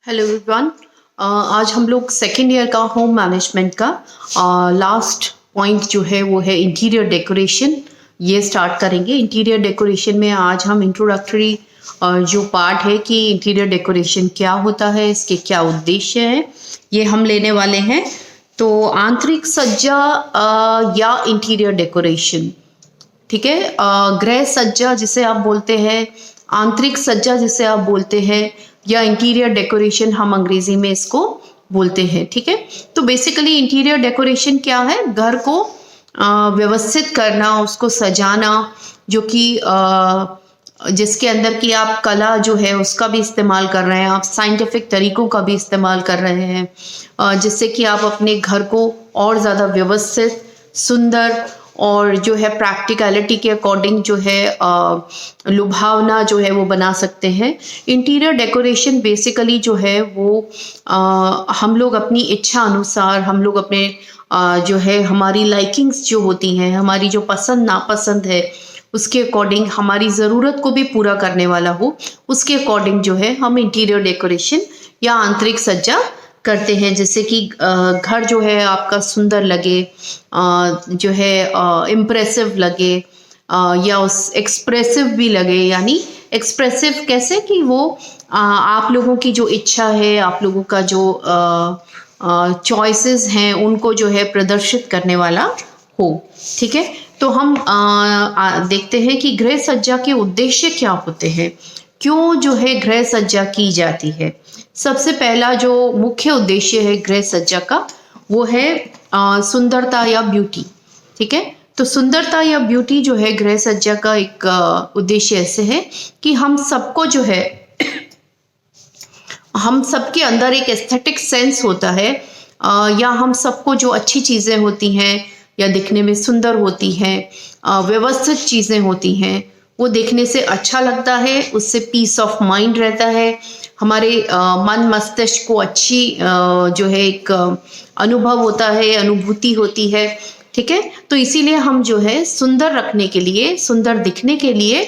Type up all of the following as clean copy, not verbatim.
Hello everyone. आज हम लोग सेकेंड ईयर का होम मैनेजमेंट का लास्ट पॉइंट जो है वो है इंटीरियर डेकोरेशन। ये स्टार्ट करेंगे। इंटीरियर डेकोरेशन में आज हम इंट्रोडक्टरी जो पार्ट है कि इंटीरियर डेकोरेशन क्या होता है, इसके क्या उद्देश्य है, ये हम लेने वाले हैं। तो आंतरिक सज्जा या इंटीरियर डेकोरेशन, ठीक है। गृह सज्जा जिसे आप बोलते हैं, आंतरिक सज्जा जिसे आप बोलते हैं, या इंटीरियर डेकोरेशन हम अंग्रेजी में इसको बोलते हैं, ठीक है। तो बेसिकली इंटीरियर डेकोरेशन क्या है? घर को व्यवस्थित करना, उसको सजाना, जो कि जिसके अंदर की आप कला जो है उसका भी इस्तेमाल कर रहे हैं, आप साइंटिफिक तरीकों का भी इस्तेमाल कर रहे हैं, जिससे कि आप अपने घर को और ज़्यादा व्यवस्थित, सुंदर और जो है प्रैक्टिकलिटी के अकॉर्डिंग जो है लुभावना जो है वो बना सकते हैं। इंटीरियर डेकोरेशन बेसिकली जो है वो हम लोग अपनी इच्छा अनुसार, हम लोग अपने जो है हमारी लाइकिंग्स जो होती हैं, हमारी जो पसंद नापसंद है, उसके अकॉर्डिंग, हमारी ज़रूरत को भी पूरा करने वाला हो, उसके अकॉर्डिंग जो है हम इंटीरियर डेकोरेशन या आंतरिक सज्जा करते हैं। जैसे कि घर जो है आपका सुंदर लगे, जो है इम्प्रेसिव लगे, या उस एक्सप्रेसिव भी लगे। यानी एक्सप्रेसिव कैसे कि वो आप लोगों की जो इच्छा है, आप लोगों का जो चॉइसेस हैं, उनको जो है प्रदर्शित करने वाला हो, ठीक है। तो हम देखते हैं कि गृह सज्जा के उद्देश्य क्या होते हैं, क्यों जो है गृह सज्जा की जाती है। सबसे पहला जो मुख्य उद्देश्य है गृह सज्जा का वो है सुंदरता या ब्यूटी, ठीक है। तो सुंदरता या ब्यूटी जो है गृह सज्जा का एक उद्देश्य ऐसे है कि हम सबको जो है हम सबके अंदर एक एस्थेटिक सेंस होता है, या हम सबको जो अच्छी चीज़ें होती हैं या दिखने में सुंदर होती हैं, व्यवस्थित चीज़ें होती हैं, वो देखने से अच्छा लगता है, उससे पीस ऑफ माइंड रहता है, हमारे मन मस्तिष्क को अच्छी जो है एक अनुभव होता है, अनुभूति होती है, ठीक है। तो इसीलिए हम जो है सुंदर रखने के लिए, सुंदर दिखने के लिए,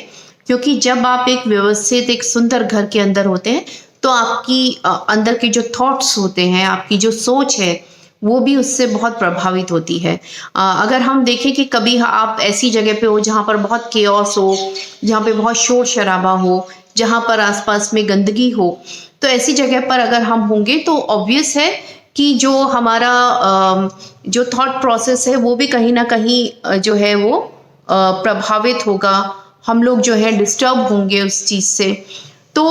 क्योंकि जब आप एक व्यवस्थित, एक सुंदर घर के अंदर होते हैं तो आपकी अंदर के जो थॉट्स होते हैं, आपकी जो सोच है, वो भी उससे बहुत प्रभावित होती है। अगर हम देखें कि कभी आप ऐसी जगह पे हो जहाँ पर बहुत केओस हो, जहाँ पे बहुत शोर शराबा हो, जहाँ पर आसपास में गंदगी हो, तो ऐसी जगह पर अगर हम होंगे तो ऑब्वियस है कि जो हमारा जो थॉट प्रोसेस है वो भी कहीं ना कहीं जो है वो प्रभावित होगा, हम लोग जो है डिस्टर्ब होंगे उस चीज़ से। तो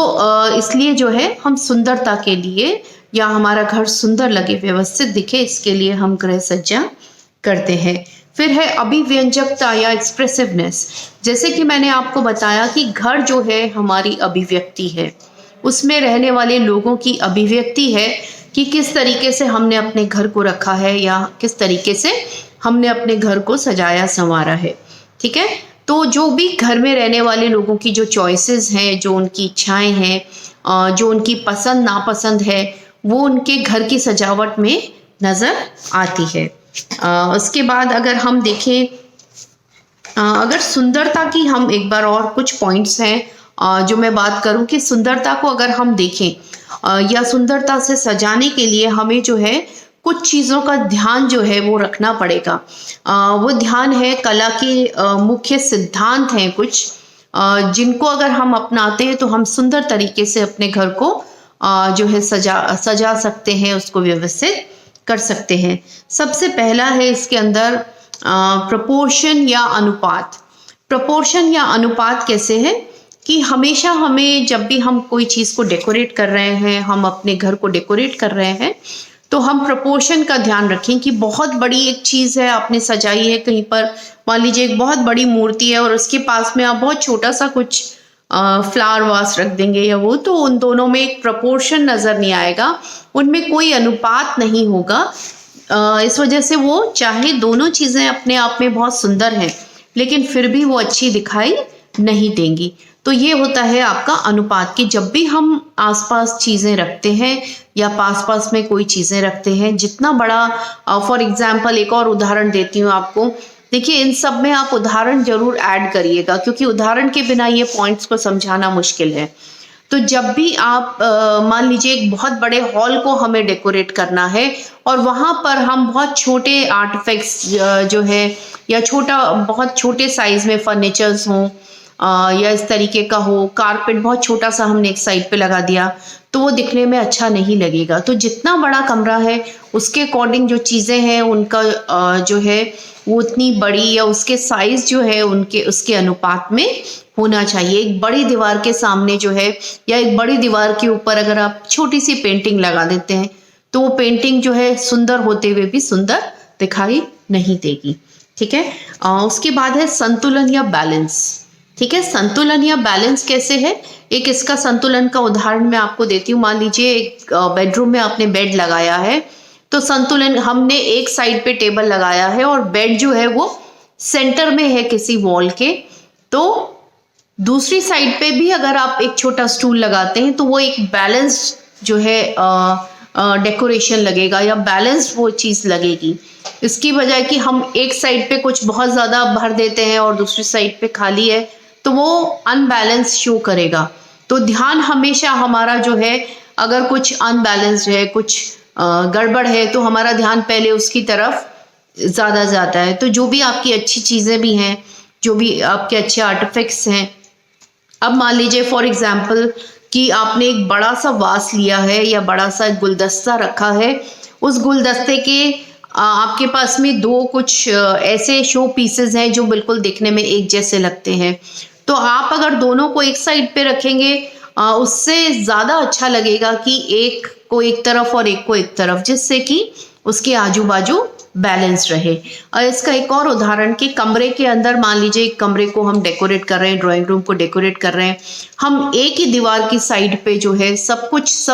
इसलिए जो है हम सुंदरता के लिए, या हमारा घर सुंदर लगे, व्यवस्थित दिखे, इसके लिए हम गृह सज्जा करते हैं। फिर है अभिव्यंजकता या एक्सप्रेसिवनेस। जैसे कि मैंने आपको बताया कि घर जो है हमारी अभिव्यक्ति है, उसमें रहने वाले लोगों की अभिव्यक्ति है कि किस तरीके से हमने अपने घर को रखा है, या किस तरीके से हमने अपने घर को सजाया संवारा है, ठीक है। तो जो भी घर में रहने वाले लोगों की जो चॉइसेस हैं, जो उनकी इच्छाएं हैं, जो उनकी पसंद नापसंद है, वो उनके घर की सजावट में नज़र आती है। उसके बाद अगर हम देखें, अगर सुंदरता की हम एक बार और कुछ पॉइंट्स हैं जो मैं बात करूं कि सुंदरता को अगर हम देखें या सुंदरता से सजाने के लिए हमें जो है कुछ चीज़ों का ध्यान जो है वो रखना पड़ेगा। वो ध्यान है, कला के मुख्य सिद्धांत हैं कुछ, जिनको अगर हम अपनाते हैं तो हम सुंदर तरीके से अपने घर को जो है सजा सकते हैं, उसको व्यवस्थित कर सकते हैं। सबसे पहला है इसके अंदर प्रपोर्शन या अनुपात। प्रपोर्शन या अनुपात कैसे है कि हमेशा हमें, जब भी हम कोई चीज़ को डेकोरेट कर रहे हैं, हम अपने घर को डेकोरेट कर रहे हैं, तो हम प्रपोर्शन का ध्यान रखें कि बहुत बड़ी एक चीज़ है आपने सजाई है कहीं पर, मान लीजिए एक बहुत बड़ी मूर्ति है और उसके पास में आप बहुत छोटा सा कुछ फ्लावर वास रख देंगे या वो, तो उन दोनों में एक प्रपोर्शन नज़र नहीं आएगा, उनमें कोई अनुपात नहीं होगा। इस वजह से वो, चाहे दोनों चीज़ें अपने आप में बहुत सुंदर हैं, लेकिन फिर भी वो अच्छी दिखाई नहीं देंगी। तो ये होता है आपका अनुपात, कि जब भी हम आसपास चीज़ें रखते हैं या पास पास में कोई चीज़ें रखते हैं, जितना बड़ा, फॉर एग्जांपल एक और उदाहरण देती हूँ आपको। देखिए, इन सब में आप उदाहरण जरूर ऐड करिएगा, क्योंकि उदाहरण के बिना ये पॉइंट्स को समझाना मुश्किल है। तो जब भी आप मान लीजिए एक बहुत बड़े हॉल को हमें डेकोरेट करना है और वहाँ पर हम बहुत छोटे आर्टिफैक्ट्स जो है या बहुत छोटे साइज में फर्नीचर्स हों या इस तरीके का हो, कारपेट बहुत छोटा सा हमने एक साइड पे लगा दिया तो वो दिखने में अच्छा नहीं लगेगा। तो जितना बड़ा कमरा है उसके अकॉर्डिंग जो चीज़ें हैं उनका जो है वो उतनी बड़ी या उसके साइज जो है उनके उसके अनुपात में होना चाहिए। एक बड़ी दीवार के सामने जो है या एक बड़ी दीवार के ऊपर अगर आप छोटी सी पेंटिंग लगा देते हैं तो वो पेंटिंग जो है सुंदर होते हुए भी सुंदर दिखाई नहीं देगी। ठीक है, उसके बाद है संतुलन या बैलेंस। ठीक है, संतुलन या बैलेंस कैसे है, एक इसका संतुलन का उदाहरण मैं आपको देती हूँ। मान लीजिए एक बेडरूम में आपने बेड लगाया है तो संतुलन, हमने एक साइड पे टेबल लगाया है और बेड जो है वो सेंटर में है किसी वॉल के, तो दूसरी साइड पे भी अगर आप एक छोटा स्टूल लगाते हैं तो वो एक बैलेंस जो है डेकोरेशन लगेगा या बैलेंस वो चीज़ लगेगी। इसकी बजाय कि हम एक साइड पे कुछ बहुत ज़्यादा भर देते हैं और दूसरी साइड पे खाली है तो वो अनबैलेंस शो करेगा। तो ध्यान हमेशा हमारा जो है, अगर कुछ अनबैलेंस्ड है, कुछ गड़बड़ है तो हमारा ध्यान पहले उसकी तरफ ज़्यादा जाता है। तो जो भी आपकी अच्छी चीज़ें भी हैं, जो भी आपके अच्छे आर्टिफैक्ट्स हैं, अब मान लीजिए फॉर एग्जाम्पल कि आपने एक बड़ा सा वास लिया है या बड़ा सा गुलदस्ता रखा है, उस गुलदस्ते के आपके पास में दो कुछ ऐसे शो पीसेस हैं जो बिल्कुल दिखने में एक जैसे लगते हैं, तो आप अगर दोनों को एक साइड पे रखेंगे उससे ज़्यादा अच्छा लगेगा कि एक को एक तरफ और एक को एक तरफ, जिससे कि उसके आजू बाजू बैलेंस रहे। और इसका एक और उदाहरण कि कमरे के अंदर मान लीजिए एक कमरे को हम डेकोरेट कर रहे हैं, ड्राइंग रूम को डेकोरेट कर रहे हैं, हम एक ही दीवार की साइड पे जो है सब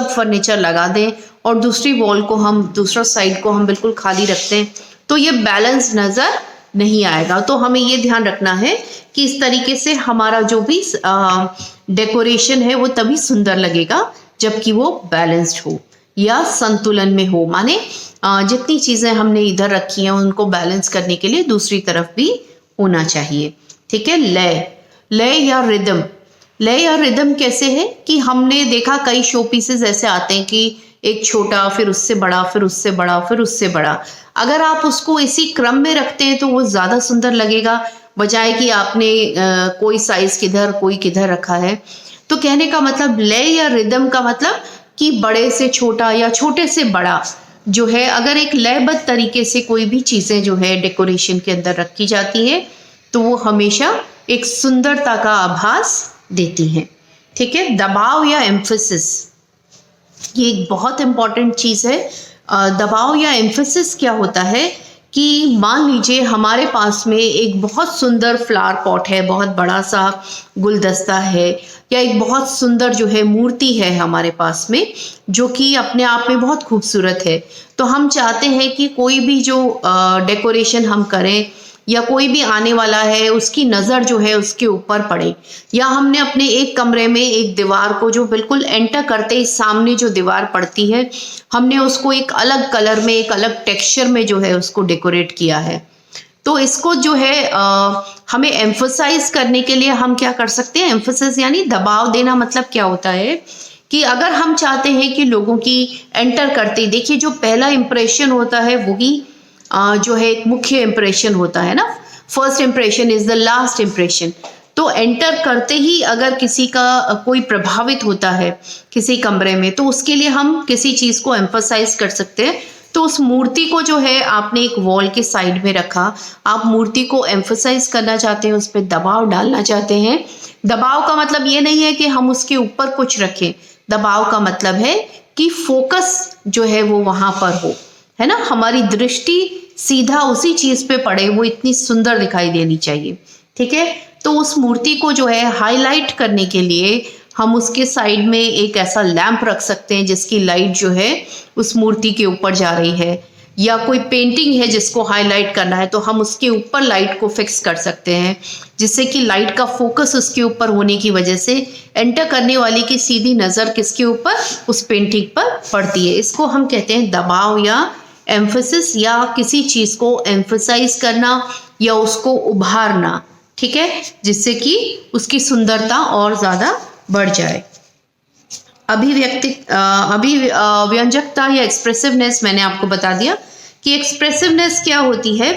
फर्नीचर लगा दें और दूसरी वॉल को हम, दूसरा साइड को हम बिल्कुल खाली रखते हैं तो ये बैलेंस नज़र नहीं आएगा। तो हमें ये ध्यान रखना है कि इस तरीके से हमारा जो भी डेकोरेशन है वो तभी सुंदर लगेगा जबकि वो बैलेंस्ड हो या संतुलन में हो, माने जितनी चीज़ें हमने इधर रखी हैं उनको बैलेंस करने के लिए दूसरी तरफ भी होना चाहिए। ठीक है, लय या रिदम। लय या रिदम कैसे है कि हमने देखा कई शो पीसेस ऐसे आते हैं कि एक छोटा, फिर उससे बड़ा, फिर उससे बड़ा, फिर उससे बड़ा। अगर आप उसको इसी क्रम में रखते हैं तो वो ज़्यादा सुंदर लगेगा, बजाय कि आपने कोई साइज किधर कोई किधर रखा है। तो कहने का मतलब लय या रिदम का मतलब कि बड़े से छोटा या छोटे से बड़ा जो है, अगर एक लयबद्ध तरीके से कोई भी चीज़ें जो है डेकोरेशन के अंदर रखी जाती है तो वो हमेशा एक सुंदरता का आभास देती हैं। ठीक है, दबाव या एम्फेसिस, ये एक बहुत इंपॉर्टेंट चीज़ है। दबाव या एम्फेसिस क्या होता है कि मान लीजिए हमारे पास में एक बहुत सुंदर फ्लावर पॉट है, बहुत बड़ा सा गुलदस्ता है या एक बहुत सुंदर जो है मूर्ति है हमारे पास में जो कि अपने आप में बहुत खूबसूरत है। तो हम चाहते हैं कि कोई भी जो डेकोरेशन हम करें या कोई भी आने वाला है उसकी नज़र जो है उसके ऊपर पड़े, या हमने अपने एक कमरे में एक दीवार को जो बिल्कुल एंटर करते ही सामने जो दीवार पड़ती है हमने उसको एक अलग कलर में, एक अलग टेक्सचर में जो है उसको डेकोरेट किया है। तो इसको जो है हमें एम्फसाइज करने के लिए हम क्या कर सकते हैं, एम्फसिस यानी दबाव देना। मतलब क्या होता है कि अगर हम चाहते हैं कि लोगों की एंटर करते ही, देखिए जो पहला इंप्रेशन होता है वही जो है एक मुख्य इंप्रेशन होता है ना, first impression is the last impression. तो एंटर करते ही अगर किसी का कोई प्रभावित होता है किसी कमरे में तो उसके लिए हम किसी चीज़ को एम्फसाइज कर सकते हैं। तो उस मूर्ति को जो है आपने एक वॉल के साइड में रखा, आप मूर्ति को एम्फसाइज करना चाहते हैं, उस पर दबाव डालना चाहते हैं। दबाव का मतलब ये नहीं है कि हम उसके ऊपर कुछ रखें, दबाव का मतलब है कि फोकस जो है वो वहाँ पर हो, है ना, हमारी दृष्टि सीधा उसी चीज़ पे पड़े, वो इतनी सुंदर दिखाई देनी चाहिए। ठीक है, तो उस मूर्ति को जो है हाईलाइट करने के लिए हम उसके साइड में एक ऐसा लैंप रख सकते हैं जिसकी लाइट जो है उस मूर्ति के ऊपर जा रही है, या कोई पेंटिंग है जिसको हाईलाइट करना है तो हम उसके ऊपर लाइट को फिक्स कर सकते हैं, जिससे कि लाइट का फोकस उसके ऊपर होने की वजह से एंटर करने वाले की सीधी नज़र किसके ऊपर, उस पेंटिंग पर पड़ती है। इसको हम कहते हैं दबाव या एम्फसिस, या किसी चीज़ को एम्फसाइज करना या उसको उभारना। ठीक है, जिससे कि उसकी सुंदरता और ज़्यादा बढ़ जाए। अभिव्यंजकता या एक्सप्रेसिवनेस मैंने आपको बता दिया कि एक्सप्रेसिवनेस क्या होती है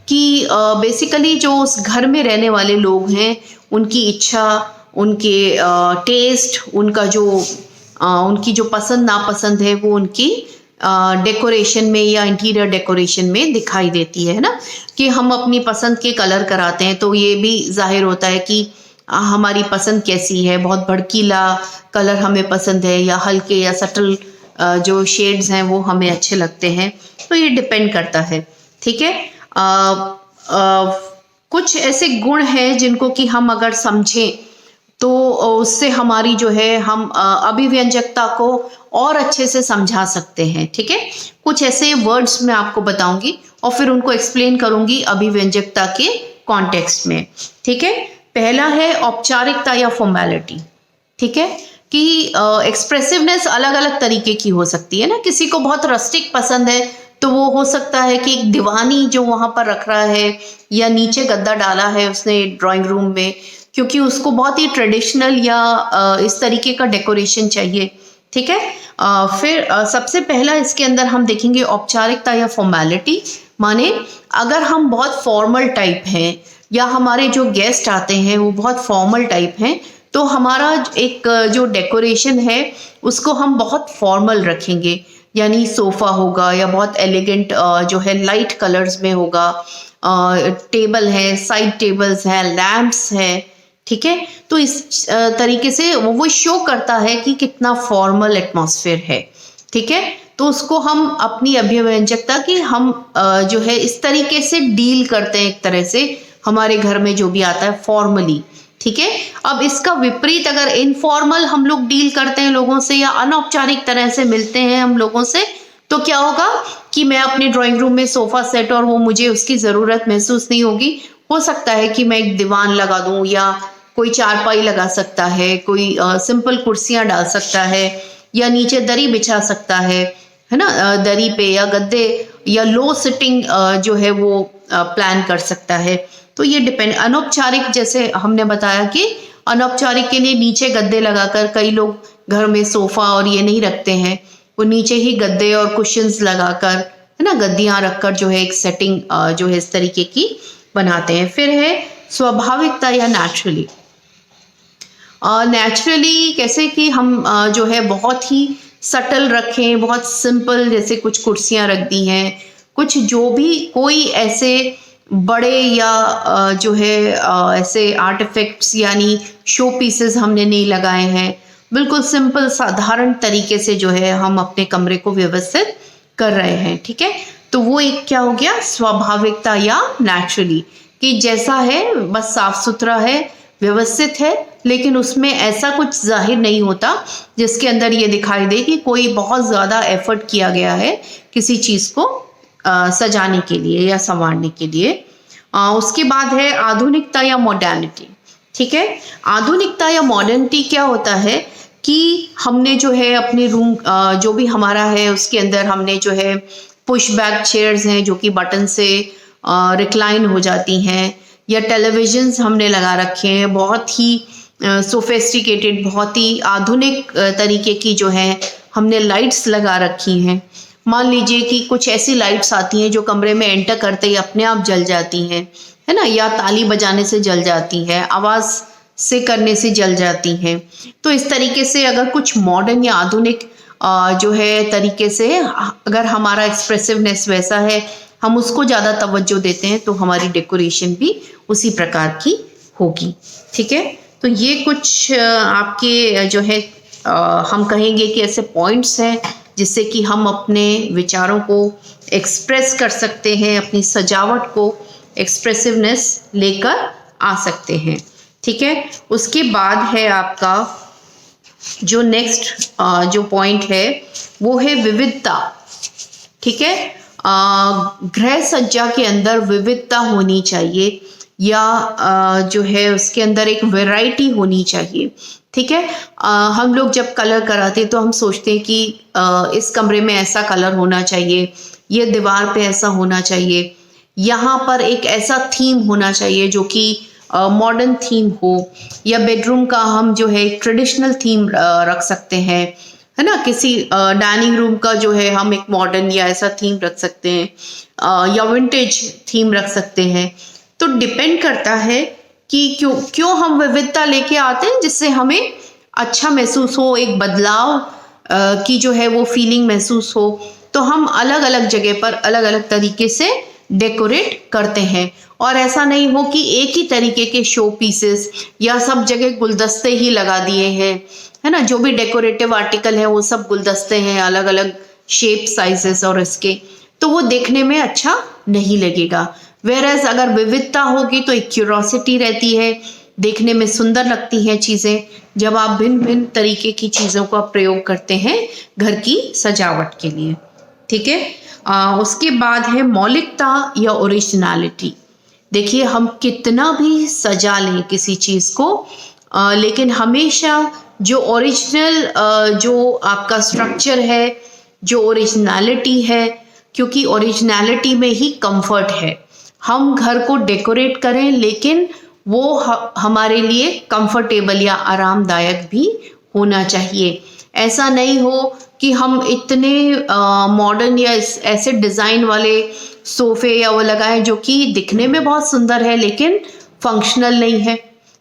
कि बेसिकली जो उस घर में रहने वाले लोग हैं उनकी इच्छा, उनके टेस्ट, उनकी जो पसंद नापसंद है वो उनकी डेकोरेशन में या इंटीरियर डेकोरेशन में दिखाई देती है ना, कि हम अपनी पसंद के कलर कराते हैं तो ये भी जाहिर होता है कि हमारी पसंद कैसी है, बहुत भड़कीला कलर हमें पसंद है या हल्के या सटल जो शेड्स हैं वो हमें अच्छे लगते हैं। तो ये डिपेंड करता है, ठीक है। कुछ ऐसे गुण हैं जिनको कि हम अगर समझें तो उससे हमारी जो है हम अभिव्यंजकता को और अच्छे से समझा सकते हैं, ठीक है। कुछ ऐसे वर्ड्स मैं आपको बताऊंगी और फिर उनको एक्सप्लेन करूंगी अभिव्यंजकता के कॉन्टेक्स्ट में, ठीक है। पहला है औपचारिकता या फॉर्मेलिटी, ठीक है, कि एक्सप्रेसिवनेस अलग अलग तरीके की हो सकती है ना। किसी को बहुत रस्टिक पसंद है तो वो हो सकता है कि एक दीवानी जो वहां पर रख रहा है या नीचे गद्दा डाला है उसने ड्राइंग रूम में, क्योंकि उसको बहुत ही ट्रेडिशनल या इस तरीके का डेकोरेशन चाहिए, ठीक है। फिर सबसे पहला इसके अंदर हम देखेंगे औपचारिकता या फॉर्मेलिटी, माने अगर हम बहुत फॉर्मल टाइप हैं या हमारे जो गेस्ट आते हैं वो बहुत फॉर्मल टाइप हैं तो हमारा एक जो डेकोरेशन है उसको हम बहुत फॉर्मल रखेंगे, यानी सोफ़ा होगा या बहुत एलिगेंट जो है लाइट कलर्स में होगा, टेबल है, साइड टेबल्स हैं, लैम्प्स है, ठीक है। तो इस तरीके से वो शो करता है कि कितना फॉर्मल एटमॉस्फेयर है, ठीक है। तो उसको हम अपनी अभिव्यंजकता की हम जो है इस तरीके से डील करते हैं, एक तरह से हमारे घर में जो भी आता है फॉर्मली, ठीक है। अब इसका विपरीत अगर इनफॉर्मल हम लोग डील करते हैं लोगों से या अनौपचारिक तरह से मिलते हैं हम लोगों से, तो क्या होगा कि मैं अपने ड्राइंग रूम में सोफा सेट और वो मुझे उसकी ज़रूरत महसूस नहीं होगी। हो सकता है कि मैं एक दीवान लगा दूं या कोई चारपाई लगा सकता है, कोई सिंपल कुर्सियां डाल सकता है या नीचे दरी बिछा सकता है ना, दरी पे या गद्दे या लो सिटिंग जो है वो प्लान कर सकता है। तो ये डिपेंड, अनौपचारिक जैसे हमने बताया कि अनौपचारिक के लिए नीचे गद्दे लगाकर, कई लोग घर में सोफा और ये नहीं रखते हैं, वो नीचे ही गद्दे और कुशन्स लगाकर, है ना, गद्दियां रखकर जो है एक सेटिंग जो है इस तरीके की बनाते हैं। फिर है स्वाभाविकता या नेचुरली। नेचुरली कैसे कि हम जो है बहुत ही सटल रखें, बहुत सिंपल, जैसे कुछ कुर्सियां रख दी हैं, कुछ जो भी कोई ऐसे बड़े या जो है ऐसे आर्टिफैक्ट्स यानी शो पीसेस हमने नहीं लगाए हैं, बिल्कुल सिंपल साधारण तरीके से जो है हम अपने कमरे को व्यवस्थित कर रहे हैं, ठीक है। तो वो एक क्या हो गया, स्वाभाविकता या नेचुरली, कि जैसा है बस साफ सुथरा है, व्यवस्थित है, लेकिन उसमें ऐसा कुछ जाहिर नहीं होता जिसके अंदर ये दिखाई दे कि कोई बहुत ज़्यादा एफर्ट किया गया है किसी चीज़ को सजाने के लिए या संवारने के लिए। उसके बाद है आधुनिकता या मॉडर्निटी, ठीक है। आधुनिकता या मॉडर्निटी क्या होता है कि हमने जो है अपने रूम जो भी हमारा है उसके अंदर हमने जो है पुश बैक चेयर्स हैं जो कि बटन से रिक्लाइन हो जाती हैं, या टेलीविजन्स हमने लगा रखे हैं, बहुत ही सोफिस्टिकेटेड, बहुत ही आधुनिक तरीके की जो है हमने लाइट्स लगा रखी हैं। मान लीजिए कि कुछ ऐसी लाइट्स आती हैं जो कमरे में एंटर करते ही अपने आप जल जाती हैं, है ना, या ताली बजाने से जल जाती है, आवाज़ से करने से जल जाती हैं। तो इस तरीके से अगर कुछ मॉडर्न या आधुनिक जो है तरीके से अगर हमारा एक्सप्रेसिवनेस वैसा है, हम उसको ज़्यादा तवज्जो देते हैं, तो हमारी डेकोरेशन भी उसी प्रकार की होगी, ठीक है। तो ये कुछ आपके जो है हम कहेंगे कि ऐसे पॉइंट्स हैं जिससे कि हम अपने विचारों को एक्सप्रेस कर सकते हैं, अपनी सजावट को एक्सप्रेसिवनेस लेकर आ सकते हैं, ठीक है। उसके बाद है आपका जो नेक्स्ट जो पॉइंट है वो है विविधता, ठीक है। गृह सज्जा के अंदर विविधता होनी चाहिए या जो है उसके अंदर एक वैरायटी होनी चाहिए, ठीक है। हम लोग जब कलर कराते हैं तो हम सोचते हैं कि इस कमरे में ऐसा कलर होना चाहिए, ये दीवार पे ऐसा होना चाहिए, यहाँ पर एक ऐसा थीम होना चाहिए जो कि मॉडर्न थीम हो, या बेडरूम का हम जो है ट्रेडिशनल थीम रख सकते हैं, है ना। किसी डाइनिंग रूम का जो है हम एक मॉडर्न या ऐसा थीम रख सकते हैं, या विंटेज थीम रख सकते हैं। तो डिपेंड करता है कि क्यों क्यों हम विविधता लेके आते हैं, जिससे हमें अच्छा महसूस हो, एक बदलाव की जो है वो फीलिंग महसूस हो। तो हम अलग अलग जगह पर अलग अलग तरीके से डेकोरेट करते हैं, और ऐसा नहीं हो कि एक ही तरीके के शो पीसेस या सब जगह गुलदस्ते ही लगा दिए हैं, है ना। जो भी डेकोरेटिव आर्टिकल है वो सब गुलदस्ते हैं, अलग अलग शेप साइजेस और इसके, तो वो देखने में अच्छा नहीं लगेगा। वेरएज अगर विविधता होगी तो एक क्यूरोसिटी रहती है, देखने में सुंदर लगती हैं चीज़ें, जब आप भिन्न भिन्न तरीके की चीज़ों का प्रयोग करते हैं घर की सजावट के लिए, ठीक है। उसके बाद है मौलिकता या ओरिजिनलिटी। देखिए, हम कितना भी सजा लें किसी चीज़ को, लेकिन हमेशा जो ओरिजिनल जो आपका स्ट्रक्चर है, जो ओरिजिनलिटी है, क्योंकि ओरिजिनलिटी में ही कंफर्ट है। हम घर को डेकोरेट करें लेकिन वो हमारे लिए कंफर्टेबल या आरामदायक भी होना चाहिए। ऐसा नहीं हो कि हम इतने मॉडर्न या ऐसे डिज़ाइन वाले सोफ़े या वो लगाएं जो कि दिखने में बहुत सुंदर है लेकिन फंक्शनल नहीं है,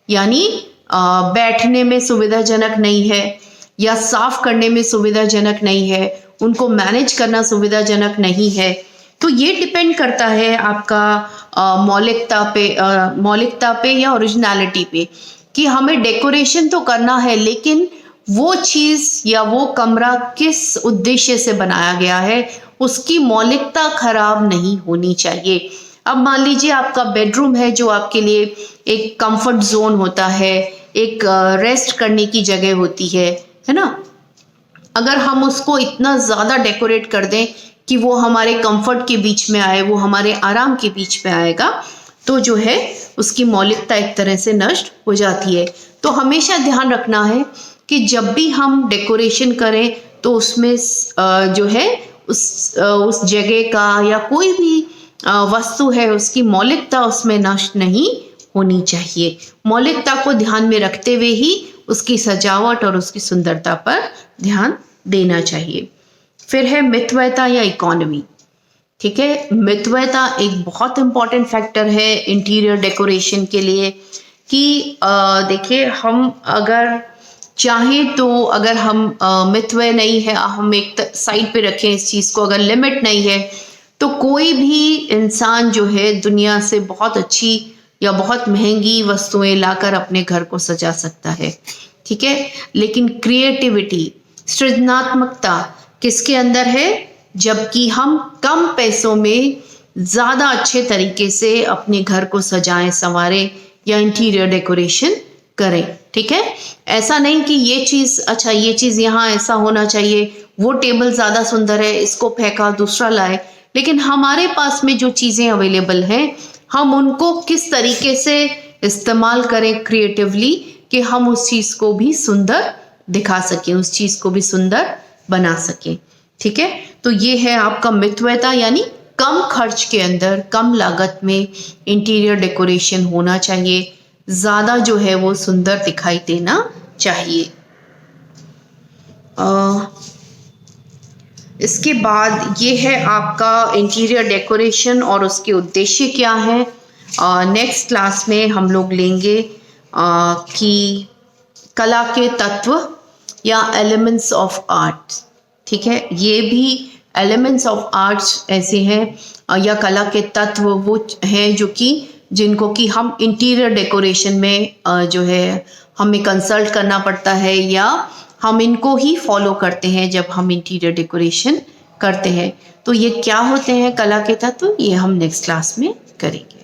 यानी बैठने में सुविधाजनक नहीं है, या साफ करने में सुविधाजनक नहीं है, उनको मैनेज करना सुविधाजनक नहीं है। तो ये डिपेंड करता है आपका मौलिकता पे या ओरिजिनलिटी पे, कि हमें डेकोरेशन तो करना है लेकिन वो चीज़ या वो कमरा किस उद्देश्य से बनाया गया है, उसकी मौलिकता खराब नहीं होनी चाहिए। अब मान लीजिए आपका बेडरूम है जो आपके लिए एक कंफर्ट जोन होता है, एक रेस्ट करने की जगह होती है ना। अगर हम उसको इतना ज़्यादा डेकोरेट कर दें कि वो हमारे कंफर्ट के बीच में आए, वो हमारे आराम के बीच में आएगा, तो जो है उसकी मौलिकता एक तरह से नष्ट हो जाती है। तो हमेशा ध्यान रखना है कि जब भी हम डेकोरेशन करें तो उसमें जो है उस जगह का या कोई भी वस्तु है उसकी मौलिकता उसमें नष्ट नहीं होनी चाहिए। मौलिकता को ध्यान में रखते हुए ही उसकी सजावट और उसकी सुंदरता पर ध्यान देना चाहिए। फिर है मितव्ययता या इकोनॉमी, ठीक है। मितव्ययता एक बहुत इंपॉर्टेंट फैक्टर है इंटीरियर डेकोरेशन के लिए, कि देखिए, हम अगर चाहें तो अगर हम मितव्यय नहीं है, हम एक साइड पे रखें इस चीज़ को, अगर लिमिट नहीं है तो कोई भी इंसान जो है दुनिया से बहुत अच्छी या बहुत महंगी वस्तुएं लाकर अपने घर को सजा सकता है, ठीक है। लेकिन क्रिएटिविटी, सृजनात्मकता किसके अंदर है? जबकि हम कम पैसों में ज़्यादा अच्छे तरीके से अपने घर को सजाएं, संवारें या इंटीरियर डेकोरेशन करें, ठीक है। ऐसा नहीं कि ये चीज़, अच्छा ये चीज़ यहाँ ऐसा होना चाहिए, वो टेबल ज़्यादा सुंदर है, इसको फेंका दूसरा लाए, लेकिन हमारे पास में जो चीज़ें अवेलेबल हैं हम उनको किस तरीके से इस्तेमाल करें क्रिएटिवली कि हम उस चीज़ को भी सुंदर दिखा सकें, उस चीज़ को भी सुंदर बना सकें, ठीक है। तो ये है आपका मितव्ययता, यानी कम खर्च के अंदर कम लागत में इंटीरियर डेकोरेशन होना चाहिए, ज़्यादा जो है वो सुंदर दिखाई देना चाहिए। इसके बाद ये है आपका इंटीरियर डेकोरेशन और उसके उद्देश्य क्या है। नेक्स्ट क्लास में हम लोग लेंगे कि कला के तत्व या एलिमेंट्स ऑफ आर्ट, ठीक है। ये भी एलिमेंट्स ऑफ आर्ट्स ऐसे हैं या कला के तत्व वो हैं जो कि जिनको कि हम इंटीरियर डेकोरेशन में जो है हमें कंसल्ट करना पड़ता है या हम इनको ही फॉलो करते हैं जब हम इंटीरियर डेकोरेशन करते हैं। तो ये क्या होते हैं कला के तत्व, ये हम नेक्स्ट क्लास में करेंगे।